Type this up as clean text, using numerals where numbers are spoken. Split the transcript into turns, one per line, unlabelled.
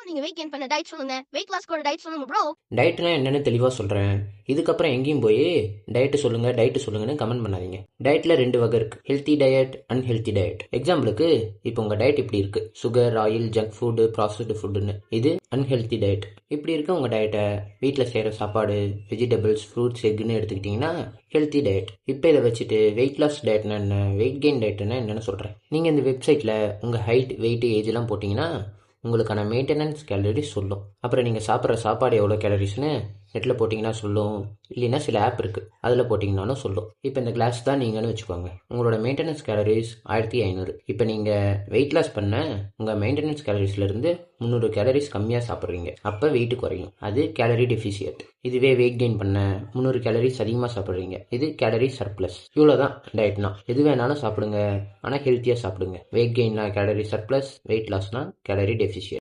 நீங்க weight gain பண்ண diet சொல்லுங்க, வெயிட் லாஸ்க்கு ஒரு டயட் சொல்லுங்க ப்ரோ.
டயட்னா என்னன்னு தெளிவாக சொல்கிறேன். இதுக்கப்புறம் எங்கேயும் போய் டயட்டு சொல்லுங்கன்னு கமெண்ட் பண்ணாதீங்க. டயட்டில் 2 வகை இருக்குது, ஹெல்த்தி டயட், அன்ஹெல்த்தி டயட். எக்ஸாம்பிளுக்கு இப்போ உங்கள் டயட் இப்படி இருக்குது, sugar, oil, junk food, processed ஃபுட்டுன்னு. இது அன்ஹெல்த்தி டயட். இப்படி இருக்க உங்கள் டயட்டை வீட்டில் செய்கிற சாப்பாடு, வெஜிடபிள்ஸ், ஃப்ரூட்ஸ், எக்குன்னு எடுத்துக்கிட்டிங்கன்னா ஹெல்த்தி டயட். இப்போ இதை வச்சுட்டு வெயிட் லாஸ் டயட்னா என்ன, வெயிட் கெயின் டயட்னா என்னன்னு சொல்கிறேன். நீங்கள் இந்த வெப்சைட்டில் உங்கள் ஹைட், வெயிட், ஏஜ்லாம் போட்டிங்கன்னா உங்களுக்கான மெயின்டெனன்ஸ் கேலரிஸ் சொல்லும். அப்புறம் நீங்கள் சாப்பிட்ற சாப்பாடு எவ்வளோ கேலரிஸ்னு நெட்டில் போட்டிங்கன்னா சொல்லும். இல்லைன்னா சில ஆப் இருக்குது, அதில் போட்டிங்கனாலும் சொல்லும். இப்போ இந்த கிளாஸ் தான் நீங்கன்னு வச்சுக்கோங்க. உங்களோட மெயின்டெனன்ஸ் கேலரிஸ் 1500. இப்போ நீங்கள் வெயிட் லாஸ் பண்ண உங்கள் மெயின்டெனன்ஸ் கேலரிஸ்லேருந்து 300 கேலரிஸ் கம்மியாக சாப்பிட்றீங்க. அப்போ வெயிட் குறையும், அது கேலரி டெஃபிசியட். இதுவே வெயிட் கெயின் பண்ண 300 கேலரிஸ் அதிகமாக சாப்பிட்றீங்க, இது கேலரி சர்ப்ளஸ். இவ்வளோ தான் டயட்னா. எது வேணாலும் சாப்பிடுங்க, ஆனால் ஹெல்த்தியாக சாப்பிடுங்க. வெயிட் கெயின்னா கேலரி சர்ப்ளஸ், வெயிட் லாஸ்னா கேலரி டெஃபிசியட்.